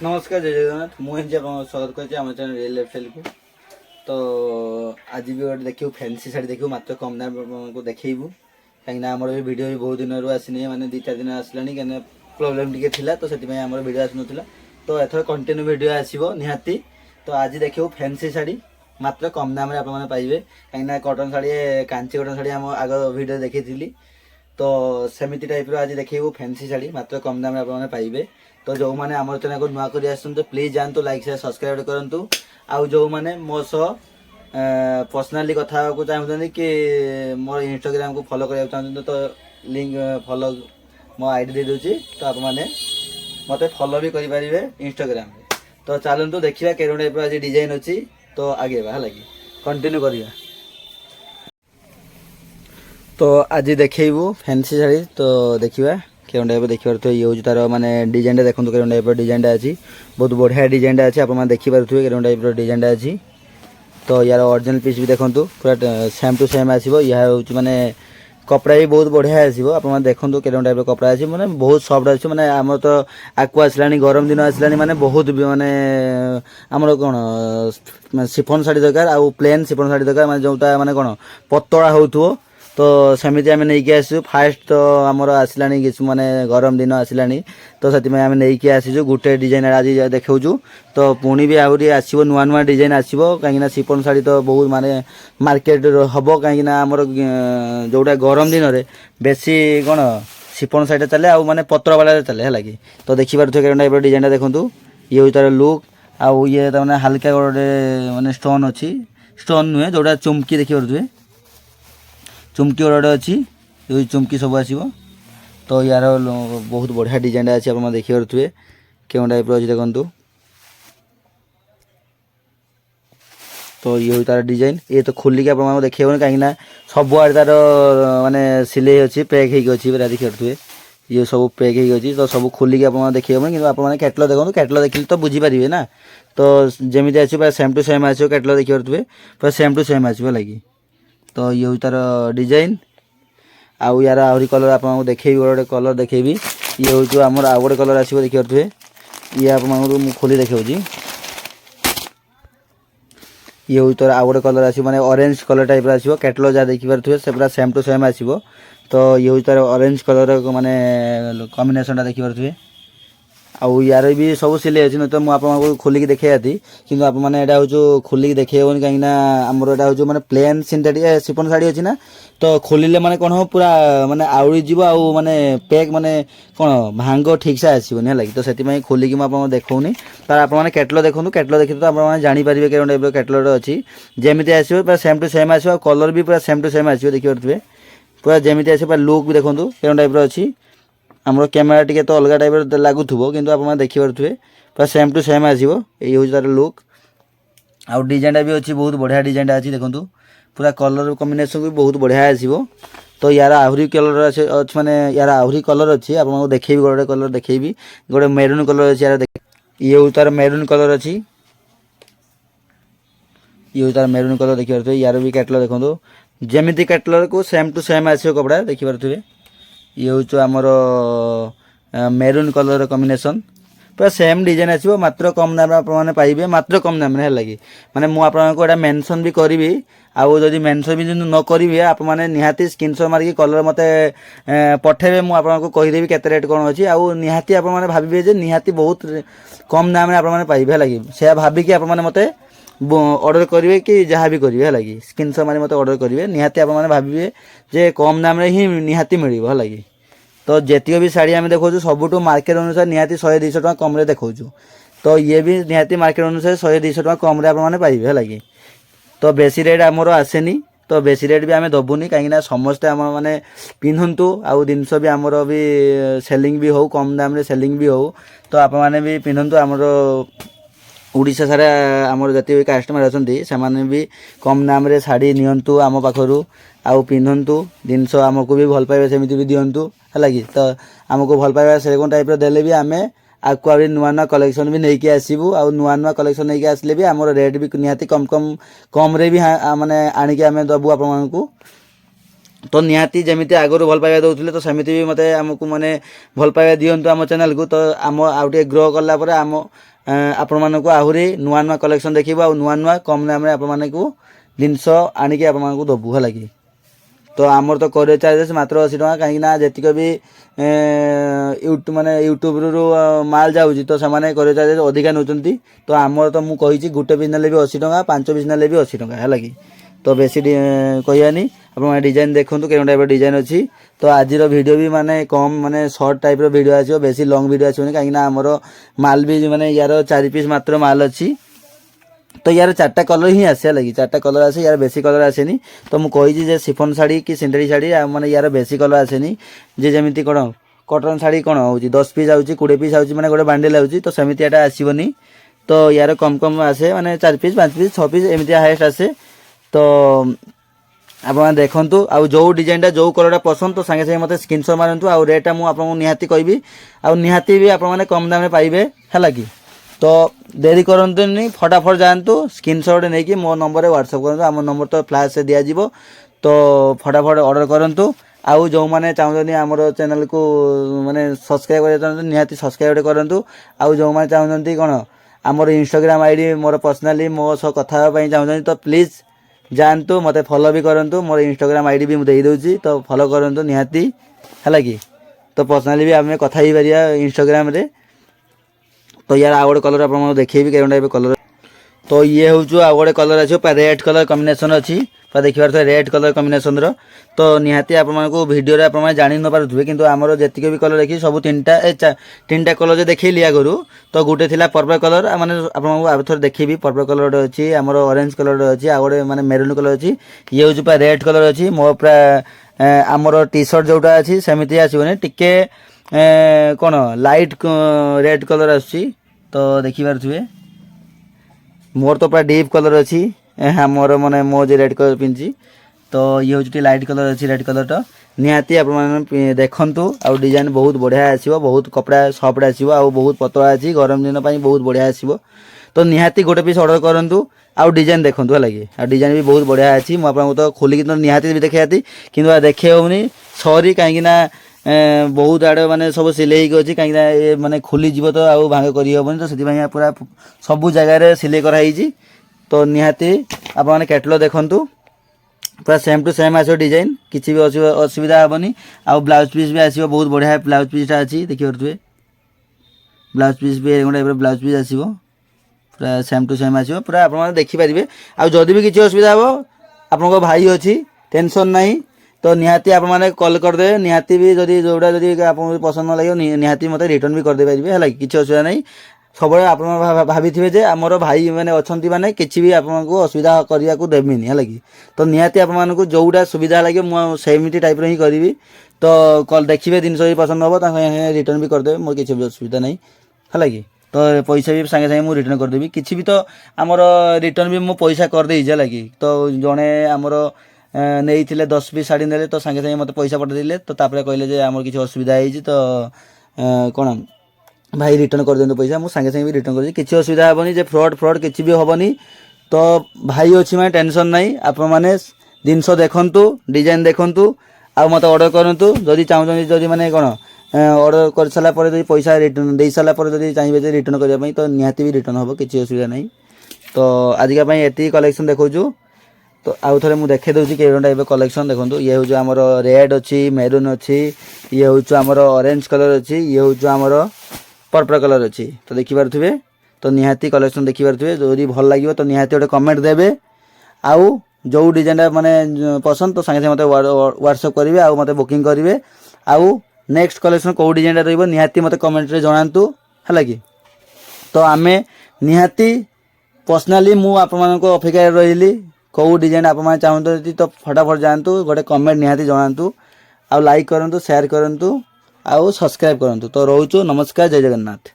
नमस्कार जय जगन्नाथ मुझे स्वागत कर चैनल रियल लाइफस्टाइल को। तो आज भी गोटे देखिए फैंसी शाढ़ी देखिए मात्र कम दाम को देखू कहीं आम भिड भी बहुत दिन आसनी मैंने 2-4 दिन आसला कहीं प्रोब्लेम टी तो से भिड आसना तो एथर कंटिन्यू भिड आसो निहाती। तो आज देखिए फैंसी शाढ़ी मात्र कम दाम पाइबे कहीं कटन शाढ़ी कांची कटन शाढ़ी आम आग भिड देखी तो सेमती टाइप आज देखिए फैंसी शाढ़ी मात्र कम दाम पाइबे। तो जो मैंने आम चैनल को नुआ कर तो प्लीज जातु लाइक शेयर सब्सक्राइब करूँ। आउ जो मैंने मो सह पर्सनाली कथा को चाहते कि मोर इंस्टाग्राम को फॉलो करने चाहते तो लिंक फॉलो मो आईडी दे दूची तो आप मैंने मत फॉलो भी करेंगे इंस्टाग्राम में। तो चलते देखा के टाइप आज डिजाइन अच्छी तो आगे है कि कंटिन्यू करिया। तो आज देखू फैंसी शाढ़ी तो देखा केउन टाइप देखिए तो ये हूँ तार माने डिजाइन देखो केउन टाइप डिजाइन अच्छी बहुत बढ़िया डिजाइन अच्छी आप देखिपे केउन टाइप डिजाइन अच्छी। तो यार ओरिजिनल पीस भी देखो पूरा सेम टू सेम आसो यह हूँ माने कपड़ा भी बहुत बढ़िया आसो आप देखो केउन टाइप कपड़ा अच्छी मैंने बहुत सफ्ट अच्छे मैंने आम तो आकु आसला गरम दिन आसला माने बहुत माने आमर कौन सिफन शाढ़ी दरकार आउ प्लेन सिफन शाढ़ी दरकार माने जोटा माने कौन पतला हो तो सेमती आम नहीं आसू फास्ट तो आमर आसला माने गरम दिन आसला तो से आम नहीं आसीचु गोटे डिजाइन आज देखा तो पुणी भी आहरी आसो नुआ नुआ डिजाइन आसो कहीं सिफन शाढ़ी तो बहुत माने मार्केट हम कहीं आमर जोटा गरम दिन में बेसी कौन सिफन शाढ़ी चले आउ माने पत्र वाला चले है कि। तो देखिपे कौन टाइप डिजाइन देखूँ ये हूँ तार लुक आउ ये हल्का गोटे माने स्टोन अच्छी स्टोन नुहे जोटा चुमकी देखिपे चुमकी गोटे अच्छी ये चुमकी सब आसो। तो यार बहुत बढ़िया डिजाइन अच्छी आप देखिपे क्यों टाइप अच्छी देखु। तो ये हूँ तार डिजाइन ये तो खोलिक आप देखिए कहीं सब आड़े तार माने सिले अच्छी पैक होती देखिए ये सब पैक होती तो सब खोलिक आप देखिए कि आप कैटलग देखो कैटलग देखिए तो बुझीपारे ना। तो जमी आसो पूरा सेम टू सेम आसो कैटलग देखिए पूरा सेम टू सेम आसो लगी। तो ये हूँ तार डिजाइन आउ यार आहरी कलर आप देखेबी गोटे कलर देखेबी ये हूँ आमर आउ गोटे कलर आसो देखिए ये आप खोली देखी ये हूँ तार आउ गोटे कलर आसो माने ऑरेंज कलर टाइप आसो कैटलग जहाँ देखिपे से पूरा सेम टू सेम आसो। तो ये हूँ तार ऑरेंज कलर माने कॉम्बिनेशन देखिपे आउ यार भी सब सिले अच्छी ना तो मुझे खोलिक देखा थी कि आप हूँ खोलिक देखे कहीं आमर यहाँ हूँ मैंने प्लेन सिंथेटिक सिफन शाढ़ी अच्छी ना तो खोलिले माने कौन हो पूरा माने आउड़ी जीव आउ माने पैक माने कौन भांग ठीक से आसबनी है कि। तो से खोलिक मुझे देखनी तार आप कैटलग देखो कैटलग देखिए तो आप जानीपारे कौन टाइप कैटलग अच्छी जमी आसो पूरा सेम टू सेम आसो कलर भी पूरा सेम टू सेम आसो देखिए पूरा जमी आसो पूरा लुक भी देखो कौन टाइप अच्छी आमर कैमेरा टी तो अलग टाइप लगुव कि आप देखिपे पूरा सेम टू सेम आसो ये हूँ तार लुक आउ डिजाइन भी अच्छी बहुत बढ़िया डिजाइन अच्छी देखो पूरा कलर कॉम्बिनेशन भी बहुत बढ़िया आसो। तो यार आहरी कलर अच्छे माने यार आहरी कलर अच्छी आपको देखेबी गोटे कलर देखेबी गोटे मेरून कलर अच्छी यार ये हूँ तार मेरून कलर अच्छी ये हूँ तार मेरून कलर देखिए यार भी कैटलग देखो जमी कैटलग को सेम टू सेम आसो कपड़ा देखिपे ये हूँ आमर मेरून कलर कॉम्बिनेशन पूरा सेम डिजाइन आसो मात्र कम दाम आपने पाइबे मात्र कम दाम है लगी माने मुझे मेंशन भी करी आउ जदि मेंशन भी न करी आप मैंने निहाती स्क्रीनशॉट मारिक कलर मत पठेबे मुझे कहीदेवी केते रेट कौन अच्छी आउ निहाती आप भावे निहाती बहुत कम दाम आप पाइबे लगी से भाविक आप मत ऑर्डर करेंगे कि जहाँ भी करेंगे है कि स्क्रीनशॉट मारी मत ऑर्डर करेंगे निहाती आप भावे जे कम दाम ही निहाती मिल है लगी। तो जेतिक भी शाढ़ी आम देखो सबुठ मार्केट अनुसार निहाती 100-200 टका कम देखो तो ये भी निहाती मार्केट अनुसार 100-200 टका कम आप पाइबे है कि। तो बेसी रेट आमर आसेनी तो बेसी रेट भी आम दबुनी कहीं समस्ते आम मैंने पिंधतु आउ जिनस भी आमर भी सेलिंग भी हो कम दाम रे सेलिंग भी हो तो आप मैंने भी पिंधतु आमर उड़ीसा सारा आमर जति भी कस्टमर अच्छा से भी कम दाम रे शाढ़ी नियंतु आम पाखरु आउ पिंधतु जिनस आमको भी भल पाइबा सेमती भी दिंतु है कि। तो आमको भल पाइबा से टाइप देले भी आम आगु आ नुआ नुआ कलेक्शन भी नहीं आसबू आ नुआ नुआ कलेक्शन नहीं आसले भी आमर रेट भी निहाती कम कम कम रे भी माने आणिकी आम दबू आपको। तो निहाती जमी आगुरी भल पाइबा दौले तो सेमती भी मत आमको माने भल पाइबा दिंतु आम चैनल को। तो आम आउ टे ग्रो कला आम आपण मानक आहुरी नुआ नुआ कलेक्शन देखिबो आ नुआ नुआ कम दाम रे आपण मानक जिनस आनिके आपण मानक दबु है लगी। तो आमर तो कोरियर चार्जेस मात्र 80 टका कहीं ना जेतिक भी यूट्यूब माने यूट्यूब रु माल जाउची तो समाने कोरियर चार्जेस अधिका नउचंती। तो आमर तो मु कहिची गुटे पीस नेले भी 80 टका 5 पीस नेले भी 80 टका है लगी। तो बेसी कहियानी आपण डिजाइन देखंतु केन टाइप डिजाइन अछि। तो आज वीडियो भी माने कम माने शॉर्ट टाइप रो वीडियो आछो बेसी लॉन्ग वीडियो आछोनी कहीं ना हमर माल भी माने यार 4 पीस मात्र माल अछि। तो यार 4टा कलर ही आसे लगी 4टा कलर आसे यार बेसी कलर आसेनी। तो मु कहि जे शिफॉन साड़ी कि सिंथेटिक साड़ी माने यार बेसी कलर आसेनी जे जेमिति कोन कॉटन साड़ी कोन होउची 10 पीस आउची 20 पीस आउची माने गोटे बांडल आउची। तो सेमिति एटा आसीबनी। तो यार कम कम आसे माने 4 पीस 5 पीस 6 पीस एमिति हाईएस्ट आसे। तो आपण देखंतु आ जो डिजाइनटा जो कलरटा पसंद तो संगे संगे मते स्क्रीनशॉट मारंतु आ रेटटा मु आपन निहाती कहबी आ निहाती भी आपण माने कम दाम रे पाइबे हैला की। तो देरी करंतुनी फटाफट जानतु स्क्रीनशॉट नै कि मो नंबर रे व्हाट्सएप करंतु आम नंबर तो फ्लैश से दिया जिवो। तो फटाफट ऑर्डर करंतु आउ जो माने चाहउनी हमर चैनल को माने सब्सक्राइब करे चाहउनी निहाती सब्सक्राइब करंतु। आउ जो माने चाहउनी कोन हमर इंस्टाग्राम आईडी मोर पर्सनली मो सह कथा पई चाहउनी तो प्लीज जानतु मते फॉलो भी करंतु। मोर इंस्टाग्राम आईडी भी मु देई दोची तो फॉलो करंतु निहाती हैला की। तो पर्सनली भी आमे कथा ही परिया इंस्टाग्राम रे। तो यार आ गोटे कलर आप देखिए के टाइप कलर। तो ये हूँ आ गोटे कलर अच्छे रेड कलर कॉम्बिनेशन अच्छी देखिए रेड कलर कॉम्बिनेशन रो। तो निहाती आप वीडियो रे आप जानि न पारुथबे किंतु हमरो जतिके भी कलर देखि सब तीनटा कलर जे देखै लिया करू। तो गुटे थिला पर्पल कलर माने आपन आ थोर देखिबी पर्पल कलर अछि हमरो ऑरेंज कलर अछि आ गोटे माने मेरून कलर अछि। ये हूँ पा रेड कलर अछि मो पूरा हमरो टी शर्ट जोटा अछि सेमिति आसीबने टिके कोन लाइट रेड कलर आछि। तो देखि पारुथबे मोर तो पूरा डीप कलर अछि मोर माने मो जे रेड कलर पिनछि। तो ये हूँ लाइट कलर अच्छी रेड कलर तो निहाती आप देखंतु आ डिजाइन बहुत बढ़िया आसीबो बहुत कपड़ा सॉफ्ट आसीबो आ बहुत पतला अछि गरम दिन पई बहुत बढ़िया आसीबो। तो निहाती गोटे पीस ऑर्डर करंतु आ डिजाइन देखंतु लगे आ डिजाइन भी बहुत बढ़िया अछि। मु आपन तो खोली तो निहाती भी देखाती किंतु देखे होनी सॉरी काहे ना बहुत आड़े माने सब सिलाई अच्छी कहीं ये माने खोली जीव तो आउ भांग करी हेबनी। तो से पूरा सबू जगह सिलाई कराई। तो निहाती आप कैटलॉग देखंतु पूरा सेम टू सेम आसो डिजाइन किसी भी असुविधा हेबनी। आ ब्लाउज पीस भी आसो बहुत बढ़िया ब्लाउज पीसटा अच्छी देखिए पारे ब्लाउज पीस भी गोटे ब्लाउज पीस आसो पूरा सेम टू सेम आसो पूरा आप देखिपारे। आ जदि भी किसी असुविधा हो आपन भाई अच्छी टेंशन नहीं। तो निहाती आप माने कॉल करदे निहाती भी जदि जोड़ा जदि आपन पसंद न लगे निहाती मते रिटर्न भी करदे पारिबे हैला किछि असुविधा नहीं। सब आप भाभी जे आमर भाई मैंने अच्छा माने किसी भी आपको असुविधा करने को देविनी है कि। तो निहाती आपको जोटा सुविधा लगे मुझे टाइप ही करी। तो कल देखिए जिनस भी पसंद हम रिटर्न भी करदे मोर किसी भी असुविधा नहीं है कि। तो पैसा भी सागे सागे मुझे रिटर्न करदेवी किसी भी। तो आमर रिटर्न भी मुझे पैसा करदे है कि। तो जड़े आमर नहीं 10 पीस साड़ी ने तो सागे सागे मत पैसा पठेदेले। तो कहले आमर किसी असुविधा है तो कौन भाई रिटर्न कर दिंतु पैसा मुझे सागे भी रिटर्न कर किसी असुविधा हेनी जे फ्रॉड किसी भी हेनी। तो भाई अच्छी मैं टेंशन नहीं आप मैंने जिनस देखु डिजाइन देखु आ मत ऑर्डर करूँ जदि चाहूँ जदि मैंने कौन ऑर्डर कर सारापर पैसा रिटर्न दे सारापर जब चाहिए रिटर्न करने तो निहाती भी रिटर्न हम किसी असुविधा नहीं। तो आजिका ये कलेक्शन देखो। तो आउ थे मुझे देखे दूसरी के टाइप कलेक्शन देखो। ये हूँ आमर रेड अच्छी मेरून अच्छी ये हूँ आमर ऑरेंज कलर अच्छी ये हूँ आमर पर्पल कलर अच्छी। तो देखिपे तो निहाती कलेक्शन देखिपे जो भल लगे तो निहाती गोटे कमेंट देवे। आउ जो डिजाइन माने पसंद तो सागे मत व्हाट्सएप करेंगे आउ मत बुकिंग करेंगे। आउ नेक्स्ट कलेक्शन कौ डिजाइन रही निहाती मत कमेंट रे जनातु है कि। तो आमे निहाती पर्सनाली मु आप अपेक्षा रही कौ डिजाइन आप चाहते तो फटाफट जातु गोटे कमेंट निहाती जनातु आउ लाइक करूँ शेयर करूँ आउ सब्सक्राइब करूँ। तो रोचु नमस्कार जय जगन्नाथ।